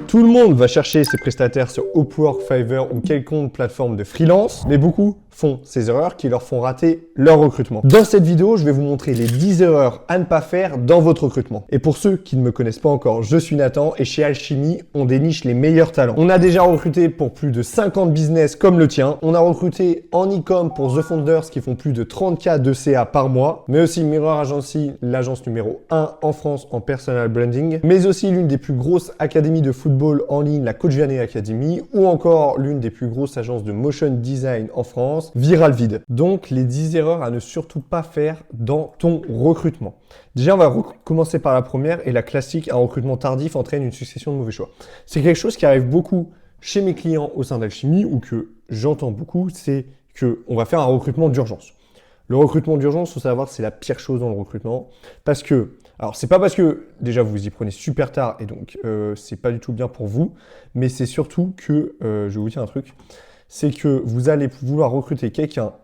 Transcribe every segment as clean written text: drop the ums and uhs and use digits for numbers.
Tout le monde va chercher ses prestataires sur Upwork, Fiverr ou quelconque plateforme de freelance, mais beaucoup font ces erreurs qui leur font rater leur recrutement. Dans cette vidéo, je vais vous montrer les 10 erreurs à ne pas faire dans votre recrutement. Et pour ceux qui ne me connaissent pas encore, je suis Nathan et chez Alchemy, on déniche les meilleurs talents. On a déjà recruté pour plus de 50 business comme le tien. On a recruté en e-com pour The Founders qui font plus de 30K de CA par mois, mais aussi Mirror Agency, l'agence numéro 1 en France en personal branding, mais aussi l'une des plus grosses académies de football en ligne, la Coach Vianney Academy, ou encore l'une des plus grosses agences de motion design en France, ViralVid. Donc, les 10 erreurs à ne surtout pas faire dans ton recrutement. Déjà, on va commencer par la première et la classique, un recrutement tardif entraîne une succession de mauvais choix. C'est quelque chose qui arrive beaucoup chez mes clients au sein d'Alchemy ou que j'entends beaucoup, c'est qu'on va faire un recrutement d'urgence. Le recrutement d'urgence, il faut savoir, c'est la pire chose dans le recrutement parce que, alors c'est pas parce que déjà vous y prenez super tard et donc c'est pas du tout bien pour vous, mais c'est surtout que, je vais vous dire un truc, c'est que vous allez vouloir recruter quelqu'un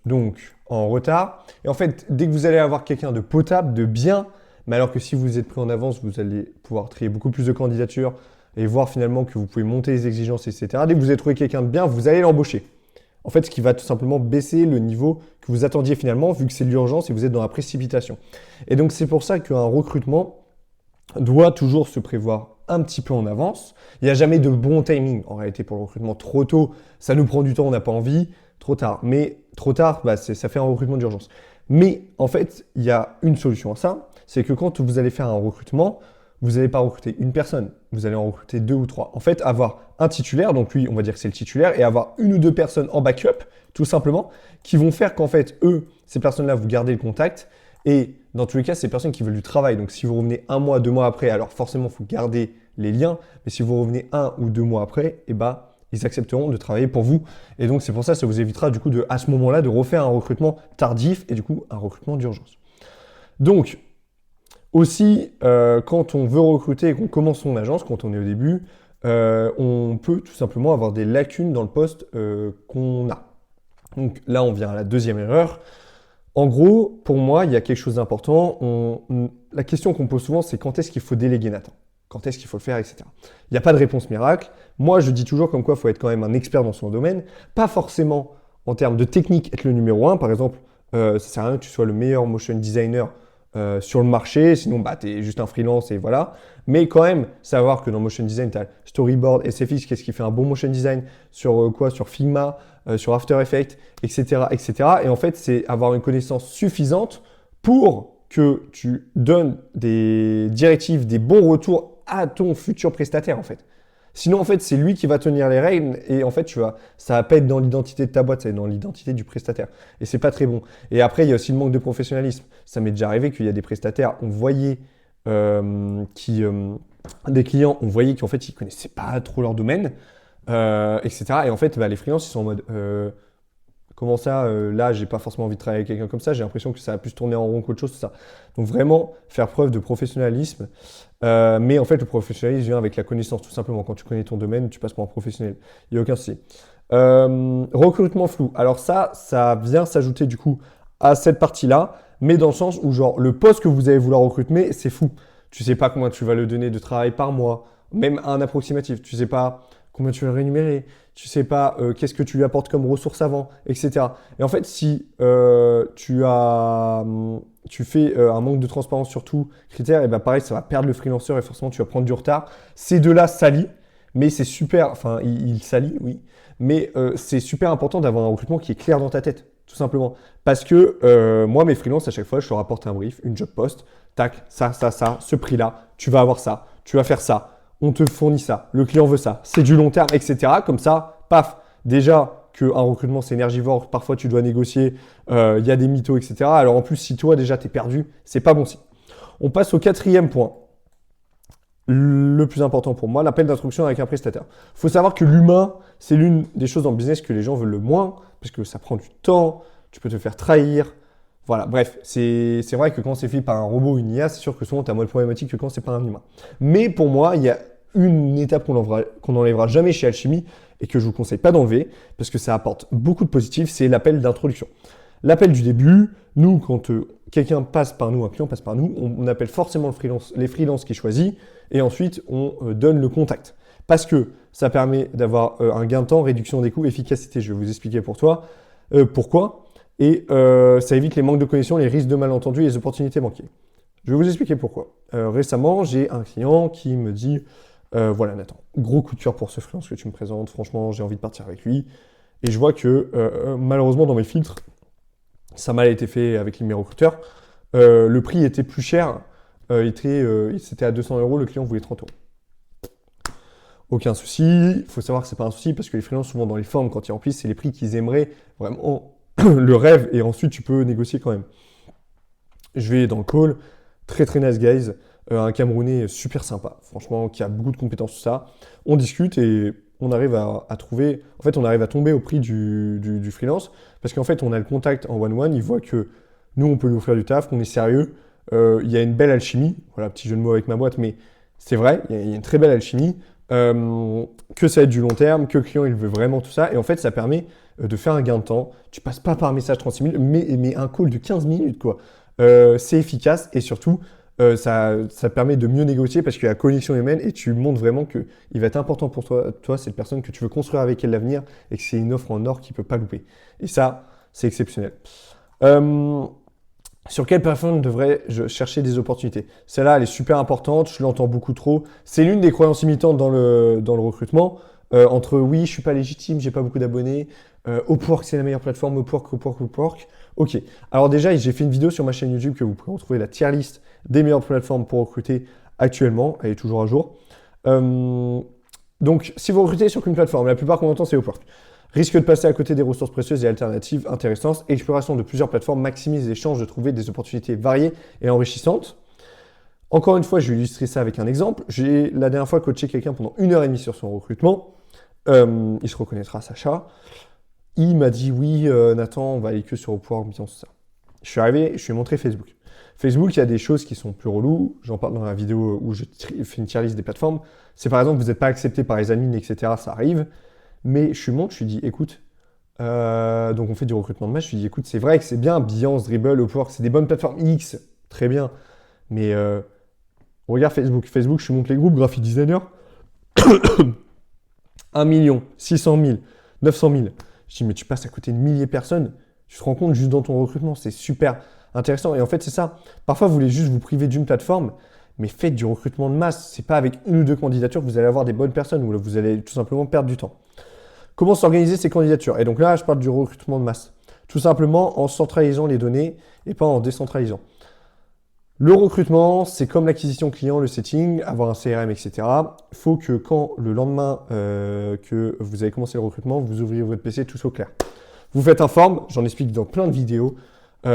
donc en retard et en fait dès que vous allez avoir quelqu'un de potable, de bien, mais alors que si vous êtes pris en avance, vous allez pouvoir trier beaucoup plus de candidatures et voir finalement que vous pouvez monter les exigences, etc. Dès que vous avez trouvé quelqu'un de bien, vous allez l'embaucher. En fait, ce qui va tout simplement baisser le niveau que vous attendiez finalement, vu que c'est de l'urgence et vous êtes dans la précipitation. Et donc, c'est pour ça qu'un recrutement doit toujours se prévoir un petit peu en avance. Il n'y a jamais de bon timing, en réalité, pour le recrutement. Trop tôt, ça nous prend du temps, on n'a pas envie. Trop tard. Mais trop tard, ça fait un recrutement d'urgence. Mais en fait, il y a une solution à ça, c'est que quand vous allez faire un recrutement, vous n'allez pas recruter une personne, vous allez en recruter 2 ou 3. En fait, avoir un titulaire, donc lui, on va dire que c'est le titulaire, et avoir 1 ou 2 personnes en backup, tout simplement, qui vont faire qu'en fait, ces personnes-là, vous gardez le contact. Et dans tous les cas, c'est des personnes qui veulent du travail. Donc, si vous revenez 1 mois, 2 mois après, alors forcément, il faut garder les liens. Mais si vous revenez 1 ou 2 mois après, ils accepteront de travailler pour vous. Et donc, c'est pour ça, ça vous évitera du coup, à ce moment-là, de refaire un recrutement tardif et du coup, un recrutement d'urgence. Donc, aussi, quand on veut recruter et qu'on commence son agence, quand on est au début, on peut tout simplement avoir des lacunes dans le poste qu'on a. Donc là, on vient à la deuxième erreur. En gros, pour moi, il y a quelque chose d'important. La question qu'on pose souvent, c'est quand est-ce qu'il faut déléguer Nathan? Quand est-ce qu'il faut le faire, etc. Il n'y a pas de réponse miracle. Moi, je dis toujours comme quoi il faut être quand même un expert dans son domaine. Pas forcément en termes de technique être le numéro 1. Par exemple, ça sert à rien que tu sois le meilleur motion designer sur le marché, sinon tu es juste un freelance et voilà. Mais quand même, savoir que dans motion design, tu as storyboard, SFX, qu'est-ce qui fait un bon motion design, sur quoi, sur Figma, sur After Effects, etc., etc. Et en fait, c'est avoir une connaissance suffisante pour que tu donnes des directives, des bons retours à ton futur prestataire en fait. Sinon, en fait, c'est lui qui va tenir les règles et en fait, ça va pas être dans l'identité de ta boîte, ça va être dans l'identité du prestataire. Et c'est pas très bon. Et après, il y a aussi le manque de professionnalisme. Ça m'est déjà arrivé qu'il y a des prestataires, on voyait des clients, on voyait qu'en fait, ils connaissaient pas trop leur domaine, etc. Et en fait, les freelances, ils sont en mode comment ça, là, j'ai pas forcément envie de travailler avec quelqu'un comme ça, j'ai l'impression que ça va plus tourner en rond qu'autre chose, tout ça. Donc vraiment, faire preuve de professionnalisme. Mais en fait, le professionnalisme vient avec la connaissance, tout simplement. Quand tu connais ton domaine, tu passes pour un professionnel. Il n'y a aucun souci. Recrutement flou. Alors ça vient s'ajouter du coup à cette partie-là, mais dans le sens où genre le poste que vous allez vouloir recruter, c'est fou. Tu sais pas combien tu vas le donner de travail par mois, même un approximatif. Tu sais pas combien tu vas le rémunérer, tu sais pas qu'est-ce que tu lui apportes comme ressources avant, etc. Et en fait, si tu fais un manque de transparence sur tout critère, et pareil, ça va perdre le freelanceur et forcément, tu vas prendre du retard. Ces deux-là s'allient, mais c'est super, enfin, ils s'allient, oui, mais c'est super important d'avoir un recrutement qui est clair dans ta tête, tout simplement. Parce que moi, mes freelances, à chaque fois, je leur apporte un brief, une job post, tac, ça, ce prix-là, tu vas avoir ça, tu vas faire ça. On te fournit ça, le client veut ça, c'est du long terme, etc. Comme ça, paf, déjà qu'un recrutement c'est énergivore, parfois tu dois négocier, il y a des mythos, etc. Alors en plus, si toi déjà t'es perdu, c'est pas bon signe. On passe au 4e point. Le plus important pour moi, l'appel d'introduction avec un prestataire. Il faut savoir que l'humain, c'est l'une des choses dans le business que les gens veulent le moins, parce que ça prend du temps, tu peux te faire trahir. Voilà, bref, c'est vrai que quand c'est fait par un robot ou une IA, c'est sûr que souvent tu as moins de problématiques que quand c'est pas un humain. Mais pour moi, il y a une étape qu'on n'enlèvera jamais chez Alchemy et que je vous conseille pas d'enlever parce que ça apporte beaucoup de positifs, c'est l'appel d'introduction. L'appel du début, nous, quand quelqu'un passe par nous, un client passe par nous, on appelle forcément les freelances qu'il choisit et ensuite on donne le contact. Parce que ça permet d'avoir un gain de temps, réduction des coûts, efficacité. Je vais vous expliquer pourquoi. Et ça évite les manques de connexion, les risques de malentendus et les opportunités manquées. Je vais vous expliquer pourquoi. Récemment, j'ai un client qui me dit voilà Nathan, gros coup de cœur pour ce freelance que tu me présentes, franchement j'ai envie de partir avec lui. Et je vois que malheureusement dans mes filtres, ça a mal été fait avec mes recruteurs. Le prix était plus cher, c'était à 200 €, le client voulait 30 €. Aucun souci, il faut savoir que c'est pas un souci parce que les freelances souvent dans les formes quand ils remplissent, c'est les prix qu'ils aimeraient, vraiment le rêve et ensuite tu peux négocier quand même. Je vais dans le call, très très nice guys, un Camerounais super sympa, franchement, qui a beaucoup de compétences sur ça. On discute et on arrive à trouver, en fait, on arrive à tomber au prix du freelance parce qu'en fait, on a le contact en one-one, il voit que nous, on peut lui offrir du taf, qu'on est sérieux, il y a une belle alchimie, voilà, petit jeu de mots avec ma boîte, mais c'est vrai, il y a une très belle alchimie, que ça va être du long terme, que le client, il veut vraiment tout ça, et en fait, ça permet de faire un gain de temps. Tu passes pas par message 36 minutes, mais un call de 15 minutes, quoi. C'est efficace et surtout, ça permet de mieux négocier parce qu'il y a la connexion humaine et tu montres vraiment qu'il va être important pour toi, cette personne que tu veux construire avec elle l'avenir et que c'est une offre en or qui ne peut pas louper. Et ça, c'est exceptionnel. Sur quelle plateforme devrais-je chercher des opportunités? Celle-là, elle est super importante, je l'entends beaucoup trop. C'est l'une des croyances limitantes dans le recrutement. Entre oui, je ne suis pas légitime, j'ai pas beaucoup d'abonnés. Upwork, c'est la meilleure plateforme. Upwork. Ok. Alors déjà, j'ai fait une vidéo sur ma chaîne YouTube que vous pouvez retrouver la tier list des meilleures plateformes pour recruter actuellement. Elle est toujours à jour. Donc, si vous recrutez sur qu'une plateforme, la plupart qu'on entend, c'est Upwork. Risque de passer à côté des ressources précieuses et alternatives intéressantes. Exploration de plusieurs plateformes maximise les chances de trouver des opportunités variées et enrichissantes. Encore une fois, je vais illustrer ça avec un exemple. J'ai la dernière fois coaché quelqu'un pendant 1h30 sur son recrutement. Il se reconnaîtra, Sacha. Il m'a dit oui, Nathan, on va aller que sur Upwork, bien tout ça. Je suis arrivé, je lui ai montré Facebook. Facebook, il y a des choses qui sont plus reloues. J'en parle dans la vidéo où je fais une tier list des plateformes. C'est par exemple, vous n'êtes pas accepté par les admins, etc. Ça arrive. Mais je lui montre, je lui dis, écoute, donc on fait du recrutement de masse. Je lui dis, écoute, c'est vrai que c'est bien, Behance, Dribbble, Upwork, c'est des bonnes plateformes X, très bien. Mais regarde Facebook. Facebook, je lui montre les groupes, graphic designer. 1 600 000, 900 000. Je dis, mais tu passes à côté de milliers de personnes. Tu te rends compte juste dans ton recrutement, c'est super intéressant. Et en fait, c'est ça. Parfois, vous voulez juste vous priver d'une plateforme, mais faites du recrutement de masse. C'est pas avec une ou deux candidatures que vous allez avoir des bonnes personnes ou vous allez tout simplement perdre du temps. Comment s'organiser ces candidatures? Et donc là, je parle du recrutement de masse. Tout simplement en centralisant les données et pas en décentralisant. Le recrutement, c'est comme l'acquisition client, le setting, avoir un CRM, etc. Il faut que quand le lendemain que vous avez commencé le recrutement, vous ouvriez votre PC, tout soit clair. Vous faites un form, j'en explique dans plein de vidéos. Il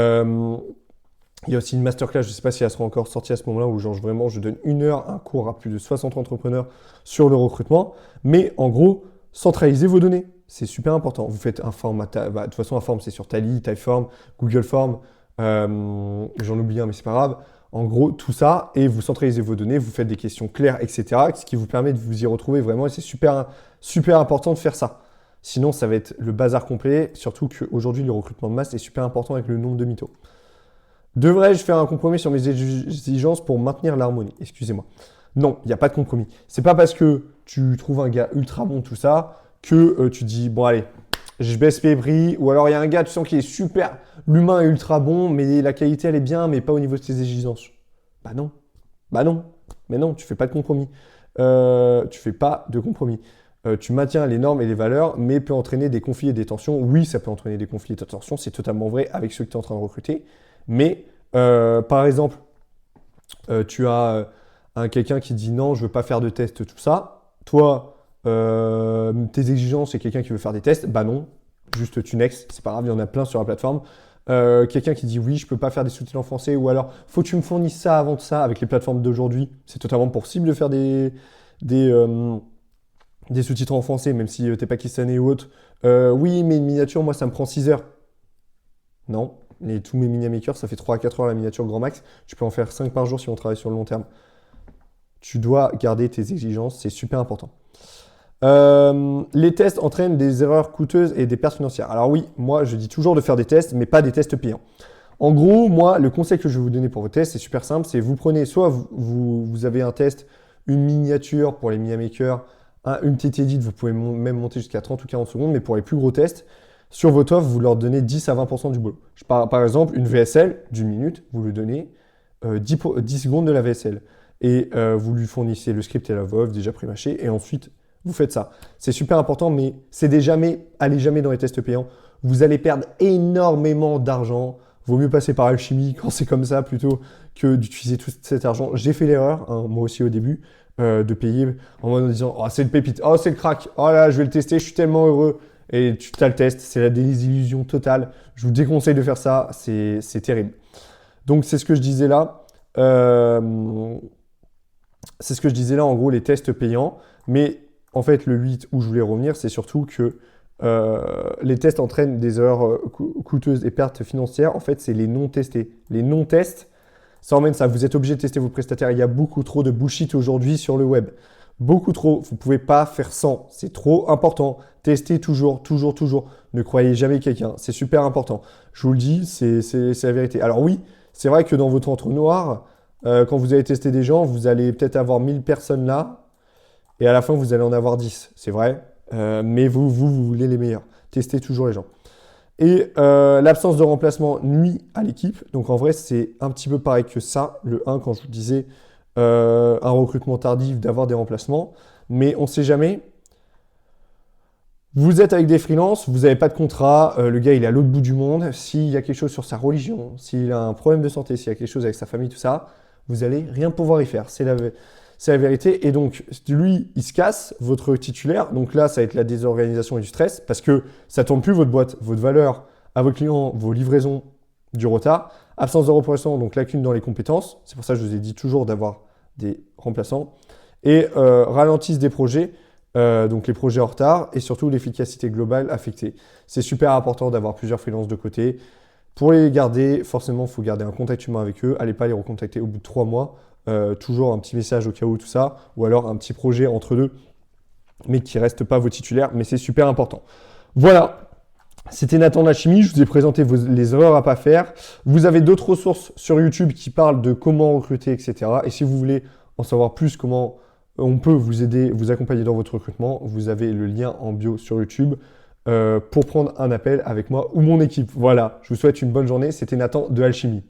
y a aussi une masterclass, je ne sais pas si elle sera encore sortie à ce moment-là, où je donne 1 heure, un cours à plus de 60 entrepreneurs sur le recrutement. Mais en gros, centralisez vos données. C'est super important. Vous faites un form, de toute façon, un form, c'est sur Tally, Typeform, Google Form. J'en oublie un, mais c'est pas grave. En gros, tout ça, et vous centralisez vos données, vous faites des questions claires, etc. Ce qui vous permet de vous y retrouver vraiment. Et c'est super, super important de faire ça. Sinon, ça va être le bazar complet. Surtout qu'aujourd'hui, le recrutement de masse est super important avec le nombre de mythos. Devrais-je faire un compromis sur mes exigences pour maintenir l'harmonie? Excusez-moi. Non, il n'y a pas de compromis. C'est pas parce que tu trouves un gars ultra bon, tout ça, que tu dis, bon allez, je baisse mes prix. Ou alors il y a un gars, tu sens qu'il est super, l'humain est ultra bon, mais la qualité elle est bien, mais pas au niveau de tes exigences. Bah non. Mais non, tu fais pas de compromis. Tu fais pas de compromis. Tu maintiens les normes et les valeurs, mais peut entraîner des conflits et des tensions. Oui, ça peut entraîner des conflits et des tensions, c'est totalement vrai avec ceux que tu es en train de recruter. Mais par exemple, tu as quelqu'un qui dit non, je veux pas faire de tests, tout ça. Toi, tes exigences, c'est quelqu'un qui veut faire des tests. Bah non, juste tu next, c'est pas grave, il y en a plein sur la plateforme. Quelqu'un qui dit oui, je peux pas faire des sous-titres en français, ou alors faut que tu me fournisses ça avant de ça avec les plateformes d'aujourd'hui. C'est totalement possible de faire des sous-titres en français, même si t'es pakistanais ou autre. Oui, mais une miniature, moi, ça me prend 6 heures. Non, tous mes mini-makers, ça fait 3 à 4 heures la miniature grand max. Tu peux en faire 5 par jour si on travaille sur le long terme. Tu dois garder tes exigences, c'est super important. Les tests entraînent des erreurs coûteuses et des pertes financières. Alors oui, moi je dis toujours de faire des tests, mais pas des tests payants. En gros, moi, le conseil que je vais vous donner pour vos tests, c'est super simple. C'est vous prenez, soit vous avez un test, une miniature pour les minimakers, une petite edit, vous pouvez même monter jusqu'à 30 ou 40 secondes, mais pour les plus gros tests, sur votre offre, vous leur donnez 10 à 20% du boulot. Par exemple, une VSL d'une minute, vous lui donnez 10 secondes de la VSL. Et vous lui fournissez le script et la voix off déjà pré-mâché, et ensuite, vous faites ça. C'est super important, mais allez jamais dans les tests payants. Vous allez perdre énormément d'argent. Vaut mieux passer par Alchemy quand c'est comme ça plutôt que d'utiliser tout cet argent. J'ai fait l'erreur, hein, moi aussi au début, de payer en mode en disant oh, c'est le pépite, oh c'est le crack, oh là je vais le tester, je suis tellement heureux. Et tu as le test, c'est la désillusion totale. Je vous déconseille de faire ça, c'est terrible. Donc c'est ce que je disais là. C'est ce que je disais là, en gros, les tests payants. Mais en fait, le 8 où je voulais revenir, c'est surtout que les tests entraînent des erreurs coûteuses et pertes financières. En fait, c'est les non testés. Les non tests, ça emmène ça. Vous êtes obligé de tester vos prestataires. Il y a beaucoup trop de bullshit aujourd'hui sur le web. Beaucoup trop. Vous ne pouvez pas faire sans. C'est trop important. Testez toujours, toujours, toujours. Ne croyez jamais quelqu'un. C'est super important. Je vous le dis, c'est la vérité. Alors oui, c'est vrai que dans votre entonnoir, quand vous allez tester des gens, vous allez peut-être avoir 1000 personnes là. Et à la fin, vous allez en avoir 10. C'est vrai. Mais vous voulez les meilleurs. Testez toujours les gens. Et l'absence de remplacement nuit à l'équipe. Donc en vrai, c'est un petit peu pareil que ça. Le 1, quand je vous disais un recrutement tardif, d'avoir des remplacements. Mais on ne sait jamais. Vous êtes avec des freelances, vous n'avez pas de contrat, le gars il est à l'autre bout du monde. S'il y a quelque chose sur sa religion, s'il a un problème de santé, s'il y a quelque chose avec sa famille, tout ça, vous allez rien pouvoir y faire. C'est la vérité. Et donc, lui, il se casse, votre titulaire. Donc là, ça va être la désorganisation et du stress parce que ça ne tourne plus votre boîte, votre valeur à vos clients, vos livraisons, du retard. Absence de remplaçant, donc lacune dans les compétences. C'est pour ça que je vous ai dit toujours d'avoir des remplaçants. Et ralentissent des projets, donc les projets en retard et surtout l'efficacité globale affectée. C'est super important d'avoir plusieurs freelances de côté. Pour les garder, forcément, il faut garder un contact humain avec eux. Allez pas les recontacter au bout de 3 mois. Toujours un petit message au cas où, tout ça. Ou alors un petit projet entre deux, mais qui ne reste pas vos titulaires. Mais c'est super important. Voilà, c'était Nathan de la Chimie. Je vous ai présenté les erreurs à ne pas faire. Vous avez d'autres ressources sur YouTube qui parlent de comment recruter, etc. Et si vous voulez en savoir plus comment on peut vous aider, vous accompagner dans votre recrutement, vous avez le lien en bio sur YouTube pour prendre un appel avec moi ou mon équipe. Voilà, je vous souhaite une bonne journée. C'était Nathan de Alchimie.